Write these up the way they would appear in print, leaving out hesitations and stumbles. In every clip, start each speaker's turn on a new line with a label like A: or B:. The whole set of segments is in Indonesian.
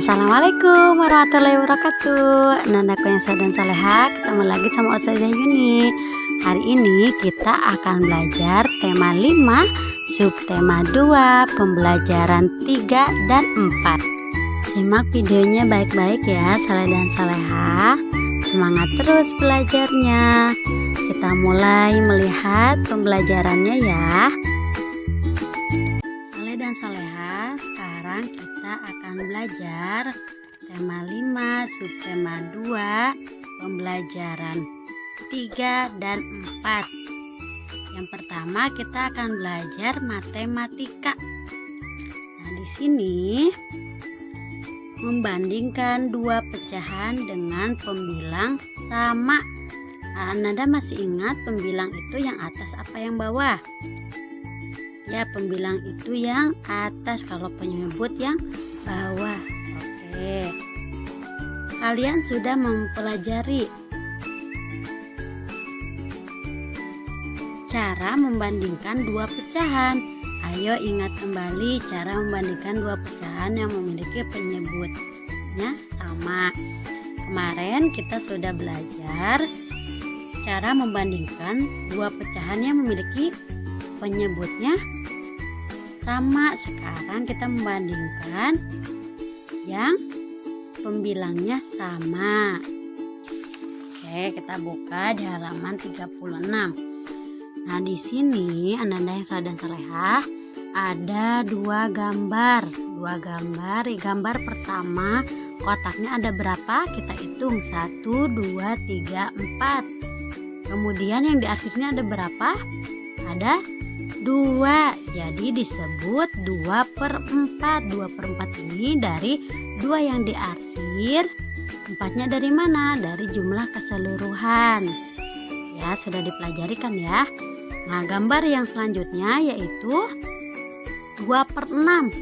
A: Assalamualaikum warahmatullahi wabarakatuh. Anak-anakku yang saleh dan saleha, ketemu lagi sama Ustazah Yuni. Hari ini kita akan belajar tema 5, subtema 2, pembelajaran 3 dan 4. Simak videonya baik-baik ya saleh dan saleha. Semangat terus belajarnya. Kita mulai melihat pembelajarannya ya. Saleh dan saleha, sekarang kita akan belajar tema 5, subtema 2, pembelajaran 3 dan 4. Yang pertama kita akan belajar matematika. Nah, di sini membandingkan dua pecahan dengan pembilang sama. Nah, Anda masih ingat pembilang itu yang atas apa yang bawah? Ya, pembilang itu yang atas, kalau penyebut yang bawah. Oke. Kalian sudah mempelajari cara membandingkan dua pecahan. Ayo ingat kembali cara membandingkan dua pecahan yang memiliki penyebutnya sama. Kemarin kita sudah belajar cara membandingkan dua pecahan yang memiliki penyebutnya sama. Sekarang kita membandingkan yang pembilangnya sama. Oke, kita buka di halaman 36. Nah, di sini anak-anak yang saleh dan saleha, ada dua gambar. Gambar pertama, kotaknya ada berapa? Kita hitung 1, 2, 3, 4. Kemudian yang di arsirnya ada berapa? Ada 2. Jadi disebut 2/4. 2/4 ini dari 2 yang diarsir. 4-nya dari mana? Dari jumlah keseluruhan. Ya, sudah dipelajari kan ya. Nah, gambar yang selanjutnya yaitu 2/6.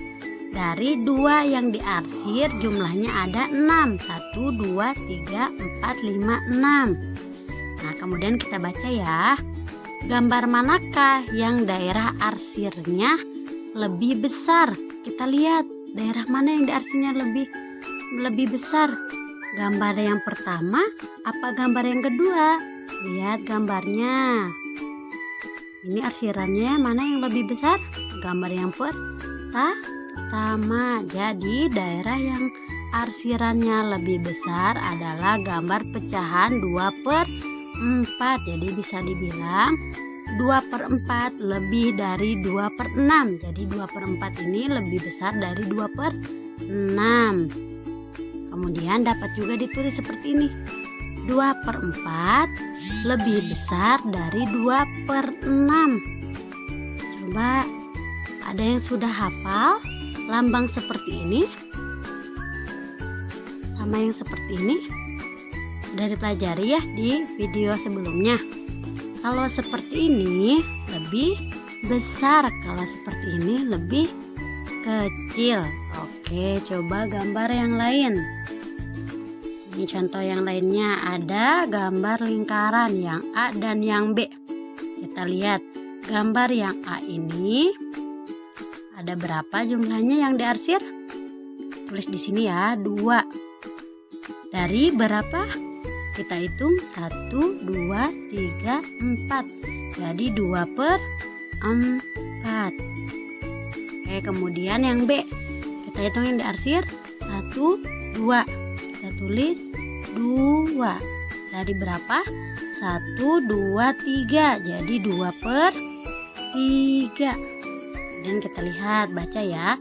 A: Dari 2 yang diarsir jumlahnya ada 6. 1, 2, 3, 4, 5, 6. Nah, kemudian kita baca ya. Gambar manakah yang daerah arsirnya lebih besar? Kita lihat daerah mana yang diarsirnya lebih besar. Gambar yang pertama apa gambar yang kedua? Lihat gambarnya. Ini arsirannya mana yang lebih besar? Gambar yang pertama. Jadi daerah yang arsirannya lebih besar adalah gambar pecahan 2/4. Jadi bisa dibilang 2/4 lebih dari 2/6. Jadi 2/4 ini lebih besar dari 2/6. Kemudian dapat juga ditulis seperti ini. 2/4 lebih besar dari 2/6. Coba, ada yang sudah hafal lambang seperti ini? Sama yang seperti ini? Sudah dipelajari ya di video sebelumnya. Kalau seperti ini lebih besar, kalau seperti ini lebih kecil. Oke, coba gambar yang lain. Ini contoh yang lainnya, ada gambar lingkaran yang A dan yang B. Kita lihat gambar yang A ini ada berapa jumlahnya yang diarsir? Tulis di sini ya, 2. Dari berapa? Kita hitung 1, 2, 3, 4. Jadi 2/4. Oke, kemudian yang B. Kita hitung yang diarsir 1, 2. Kita tulis 2. Dari berapa? 1, 2, 3. Jadi 2/3. Dan kita lihat, baca ya.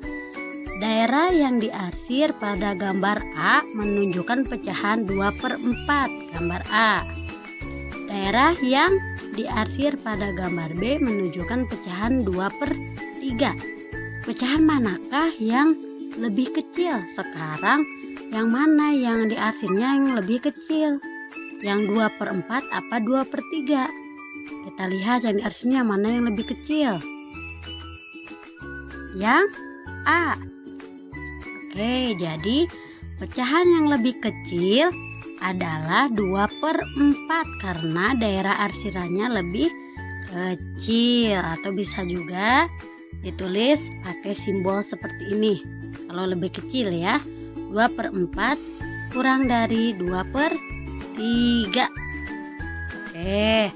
A: Daerah yang diarsir pada gambar A menunjukkan pecahan 2/4. Gambar A. Daerah yang diarsir pada gambar B menunjukkan pecahan 2/3. Pecahan manakah yang lebih kecil? Sekarang yang mana yang diarsirnya yang lebih kecil? Yang 2/4 apa 2/3? Kita lihat yang diarsirnya mana yang lebih kecil. Yang A. Oke, jadi pecahan yang lebih kecil adalah 2/4 karena daerah arsirannya lebih kecil. Atau bisa juga ditulis pakai simbol seperti ini. Kalau lebih kecil ya, 2/4 kurang dari 2/3. Oke,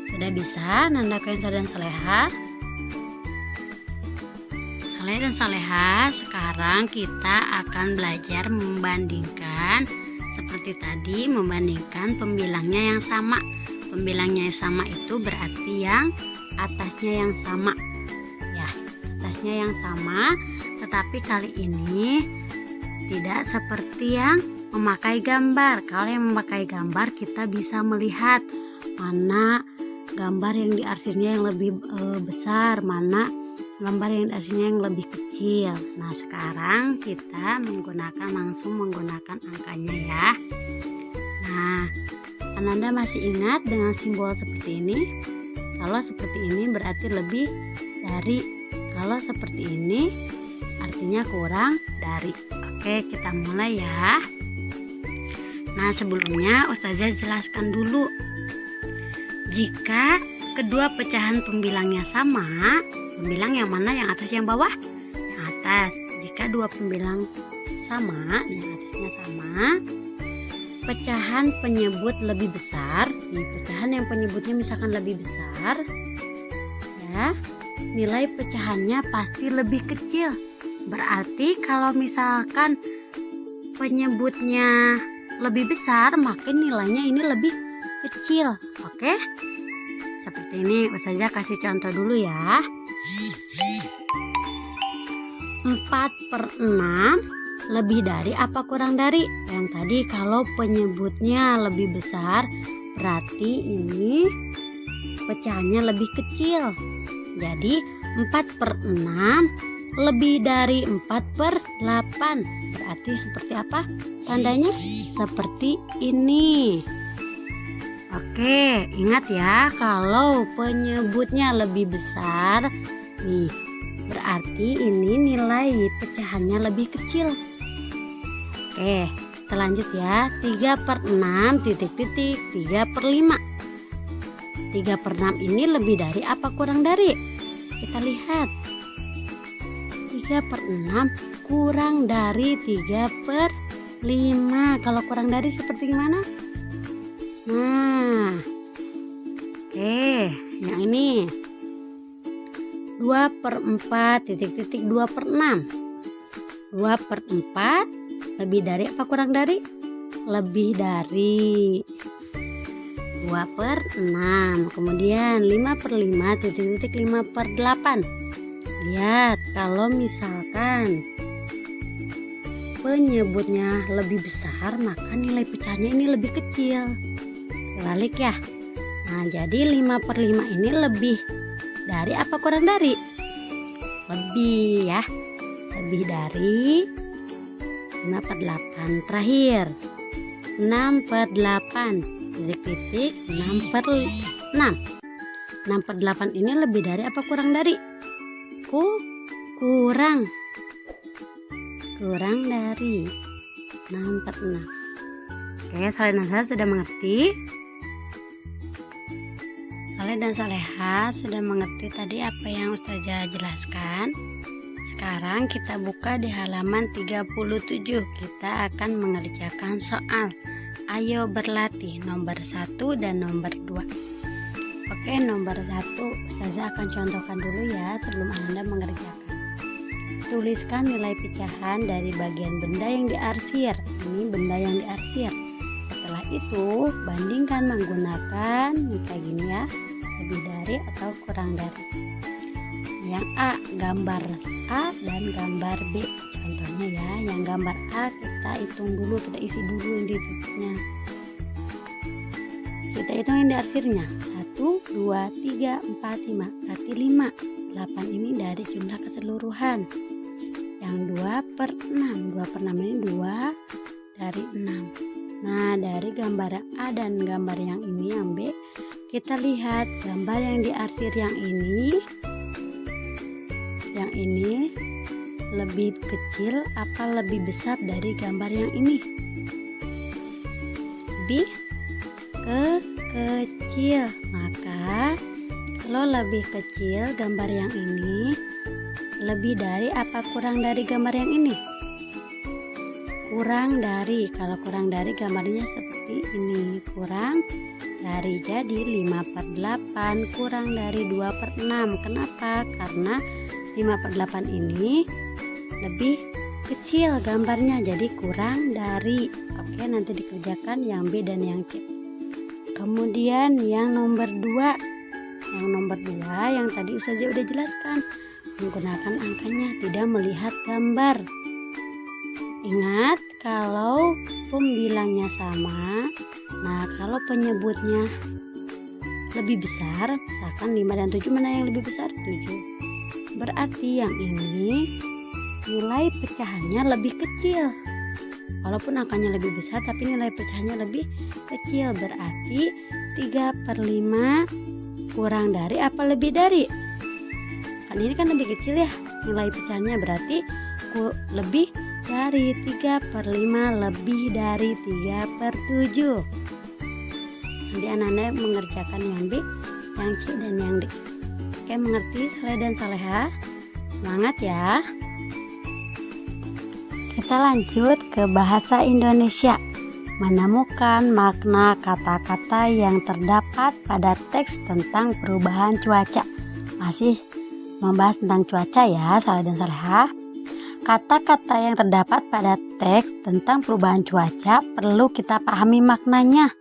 A: sudah bisa Nandaku yang soleh dan soleha? Soleh dan soleha, sekarang kita akan belajar membandingkan seperti tadi, membandingkan pembilangnya yang sama. Pembilangnya yang sama itu berarti yang atasnya yang sama. Ya, atasnya yang sama, tetapi kali ini tidak seperti yang memakai gambar. Kalau yang memakai gambar kita bisa melihat mana gambar yang diarsirnya yang lebih besar, mana gambar yang diarsirnya yang lebih kecil. Nah, sekarang kita langsung menggunakan angkanya ya. Nah, Ananda masih ingat dengan simbol seperti ini? Kalau seperti ini berarti lebih dari. Kalau seperti ini artinya kurang dari. Oke, kita mulai ya. Nah, sebelumnya Ustazah jelaskan dulu. Jika kedua pecahan pembilangnya sama, pembilang yang mana, yang atas yang bawah? Yang atas. Jika dua pembilang sama, yang atasnya sama, pecahan penyebut lebih besar, di pecahan yang penyebutnya misalkan lebih besar, ya, nilai pecahannya pasti lebih kecil. Berarti kalau misalkan penyebutnya lebih besar, maka nilainya ini lebih kecil. Oke, seperti ini. Ustazah kasih contoh dulu ya. 4/6 lebih dari apa kurang dari? Yang tadi kalau penyebutnya lebih besar, berarti ini pecahannya lebih kecil. Jadi 4/6 lebih dari 4/8. Berarti seperti apa tandanya? Seperti ini. Oke, ingat ya, kalau penyebutnya lebih besar nih, berarti ini nilai pecahannya lebih kecil. Oke, kita lanjut ya. 3/6 titik-titik 3/5. 3/6 ini lebih dari apa kurang dari? Kita lihat. 3/6 kurang dari 3/5. Kalau kurang dari seperti gimana? Nah, oke, yang ini 2/4 titik-titik 2/6. 2/4 lebih dari apa kurang dari? Lebih dari 2/6. Kemudian 5/5 titik-titik 5/8. Lihat, kalau misalkan penyebutnya lebih besar, maka nilai pecahannya ini lebih kecil. Balik ya. Nah, jadi 5/5 ini lebih dari apa kurang dari? Lebih ya. Lebih dari 5/8. Terakhir 6/8 titik-titik 6/6. 6/8 ini lebih dari apa kurang dari? Kurang dari 6/6. Oke, Saleh dan Soleha sudah mengerti? Saleh dan Soleha sudah mengerti tadi apa yang Ustazah jelaskan. Sekarang kita buka di halaman 37. Kita akan mengerjakan soal. Ayo berlatih nomor 1 dan nomor 2. Oke, nomor 1 Ustazah akan contohkan dulu ya sebelum Anda mengerjakan. Tuliskan nilai pecahan dari bagian benda yang diarsir. Ini benda yang diarsir. Setelah itu bandingkan menggunakan kayak gini ya, lebih dari atau kurang dari. Yang A, gambar A dan gambar B. Contohnya ya, yang gambar A kita hitung dulu, kita isi dulu yang di titiknya. Kita hitung yang diarsirnya 1, 2, 3, 4, 5. Berarti 5. 8 ini dari jumlah keseluruhan. Yang 2/6. 2/6 ini 2 dari 6. Nah, dari gambar yang A dan gambar yang ini yang B, kita lihat gambar yang diarsir yang ini lebih kecil apa lebih besar dari gambar yang ini? Lebih kecil. Maka kalau lebih kecil gambar yang ini lebih dari apa kurang dari gambar yang ini? kurang dari. Kalau kurang dari gambarnya seperti ini, kurang dari. Jadi 5/8 kurang dari 2/6. Kenapa? Karena 5/8 ini lebih kecil gambarnya, jadi kurang dari. Oke, nanti dikerjakan yang B dan yang C. Kemudian yang nomor 2. Yang nomor 2 yang tadi Ustazah udah jelaskan, menggunakan angkanya, tidak melihat gambar. Ingat, kalau pembilangnya sama, nah kalau penyebutnya lebih besar, misalkan 5 dan 7, mana yang lebih besar? 7. Berarti yang ini nilai pecahannya lebih kecil. Walaupun angkanya lebih besar, tapi nilai pecahannya lebih kecil. Berarti 3/5 kurang dari apa lebih dari? Kan ini kan lebih kecil ya nilai pecahannya, berarti lebih dari. 3/5 lebih dari 3/7. Nanti anak-anak mengerjakan yang B, yang C, dan yang D. Oke, mengerti Saleh dan Saleha? Semangat ya. Kita lanjut ke bahasa Indonesia. Menemukan makna kata-kata yang terdapat pada teks tentang perubahan cuaca. Masih membahas tentang cuaca ya, Saleh dan Saleha. Kata-kata yang terdapat pada teks tentang perubahan cuaca perlu kita pahami maknanya.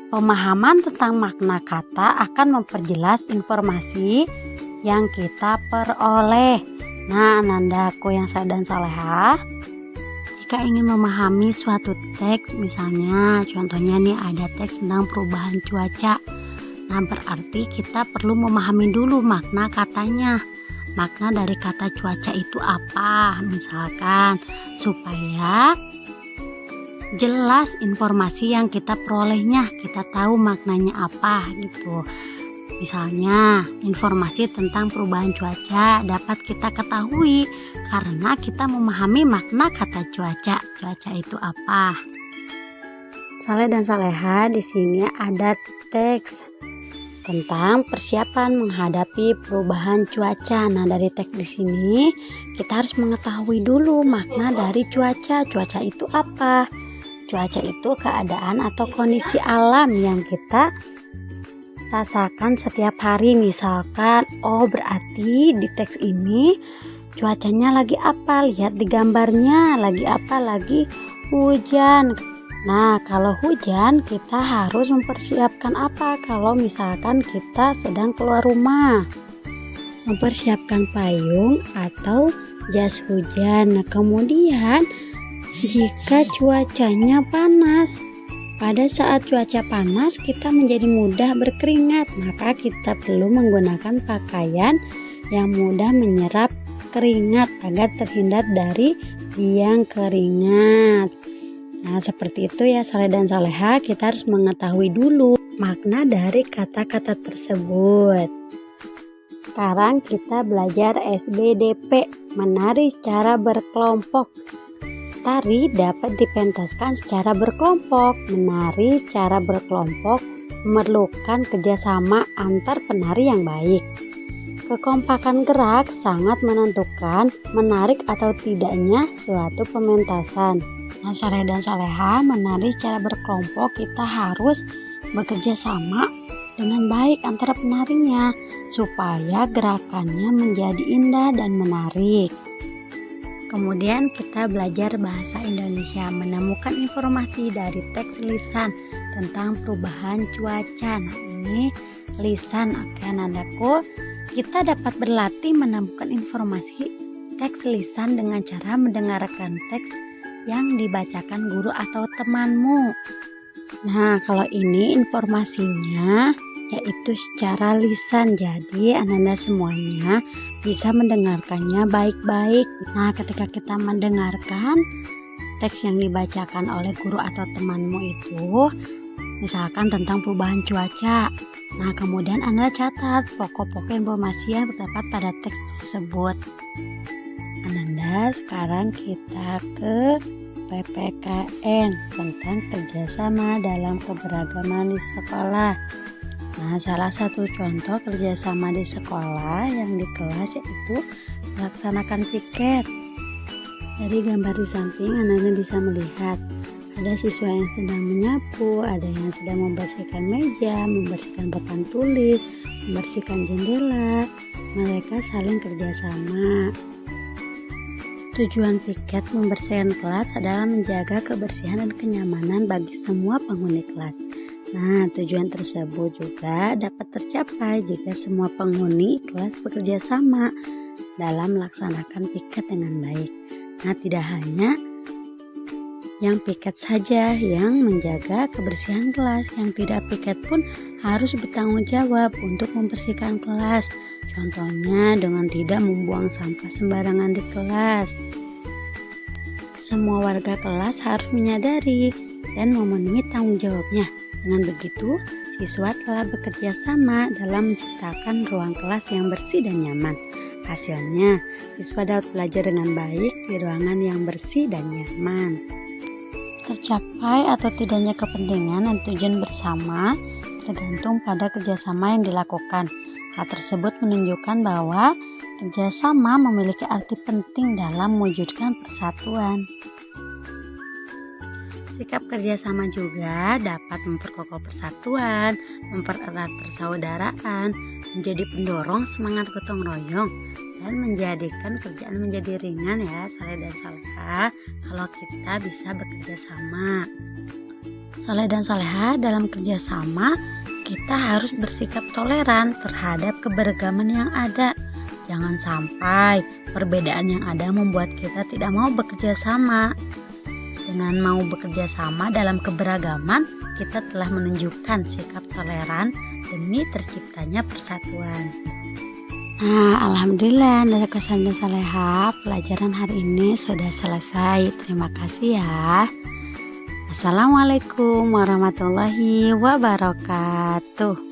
A: Pemahaman tentang makna kata akan memperjelas informasi yang kita peroleh. Nah, Anandaku yang Saleh dan Saleha, jika ingin memahami suatu teks, misalnya contohnya nih ada teks tentang perubahan cuaca. Nah, berarti kita perlu memahami dulu makna katanya. Makna dari kata cuaca itu apa? Misalkan supaya jelas informasi yang kita perolehnya, kita tahu maknanya apa gitu. Misalnya informasi tentang perubahan cuaca dapat kita ketahui karena kita memahami makna kata cuaca. Cuaca itu apa? Saleh dan Saleha, di sini ada teks tentang persiapan menghadapi perubahan cuaca. Nah, dari teks di sini kita harus mengetahui dulu makna dari cuaca. Cuaca itu apa? Cuaca itu keadaan atau kondisi alam yang kita rasakan setiap hari. Misalkan, oh berarti di teks ini cuacanya lagi apa? Lihat di gambarnya, lagi apa? Lagi hujan. Nah, kalau hujan kita harus mempersiapkan apa? Kalau misalkan kita sedang keluar rumah, mempersiapkan payung atau jas hujan. Nah, kemudian jika cuacanya panas, pada saat cuaca panas kita menjadi mudah berkeringat, maka kita perlu menggunakan pakaian yang mudah menyerap keringat agar terhindar dari biang keringat. Nah, seperti itu ya Saleh dan Saleha, kita harus mengetahui dulu makna dari kata-kata tersebut. Sekarang kita belajar SBDP, menari secara berkelompok. Tari dapat dipentaskan secara berkelompok. Menari secara berkelompok memerlukan kerjasama antar penari yang baik. Kekompakan gerak sangat menentukan menarik atau tidaknya suatu pementasan. Nah, Saleh dan Saleha, menari secara berkelompok kita harus bekerja sama dengan baik antara penarinya supaya gerakannya menjadi indah dan menarik. Kemudian kita belajar bahasa Indonesia, menemukan informasi dari teks lisan tentang perubahan cuaca. Nah, ini lisan. Oke, anak-anakku, kita dapat berlatih menemukan informasi teks lisan dengan cara mendengarkan teks yang dibacakan guru atau temanmu. Nah, kalau ini informasinya yaitu secara lisan, jadi anak-anak semuanya bisa mendengarkannya baik-baik. Nah, ketika kita mendengarkan teks yang dibacakan oleh guru atau temanmu itu, misalkan tentang perubahan cuaca, nah kemudian Anda catat pokok-pokok informasi yang terdapat pada teks tersebut. Ananda, sekarang kita ke PPKN tentang kerjasama dalam keberagaman di sekolah. Nah, salah satu contoh kerjasama di sekolah yang di kelas yaitu melaksanakan piket. Dari gambar di samping, anak-anak bisa melihat ada siswa yang sedang menyapu, ada yang sedang membersihkan meja, membersihkan papan tulis, membersihkan jendela. Mereka saling kerjasama. Tujuan piket membersihkan kelas adalah menjaga kebersihan dan kenyamanan bagi semua penghuni kelas. Nah, tujuan tersebut juga dapat tercapai jika semua penghuni kelas bekerja sama dalam melaksanakan piket dengan baik. Nah, tidak hanya yang piket saja yang menjaga kebersihan kelas, yang tidak piket pun harus bertanggung jawab untuk membersihkan kelas. Contohnya dengan tidak membuang sampah sembarangan di kelas. Semua warga kelas harus menyadari dan memenuhi tanggung jawabnya. Dengan begitu, siswa telah bekerja sama dalam menciptakan ruang kelas yang bersih dan nyaman. Hasilnya, siswa dapat belajar dengan baik di ruangan yang bersih dan nyaman. Tercapai atau tidaknya kepentingan dan tujuan bersama tergantung pada kerjasama yang dilakukan. Hal tersebut menunjukkan bahwa kerjasama memiliki arti penting dalam mewujudkan persatuan. Sikap kerjasama juga dapat memperkokoh persatuan, mempererat persaudaraan, menjadi pendorong semangat gotong royong, dan menjadikan kerjaan menjadi ringan ya, saleh dan saleha kalau kita bisa bekerja sama. Saleh dan saleha dalam kerjasama kita harus bersikap toleran terhadap keberagaman yang ada. Jangan sampai perbedaan yang ada membuat kita tidak mau bekerja sama. Dengan mau bekerja sama dalam keberagaman, kita telah menunjukkan sikap toleran demi terciptanya persatuan. Nah, alhamdulillah dari Kosan dan Saleha, pelajaran hari ini sudah selesai. Terima kasih ya. Assalamualaikum warahmatullahi wabarakatuh.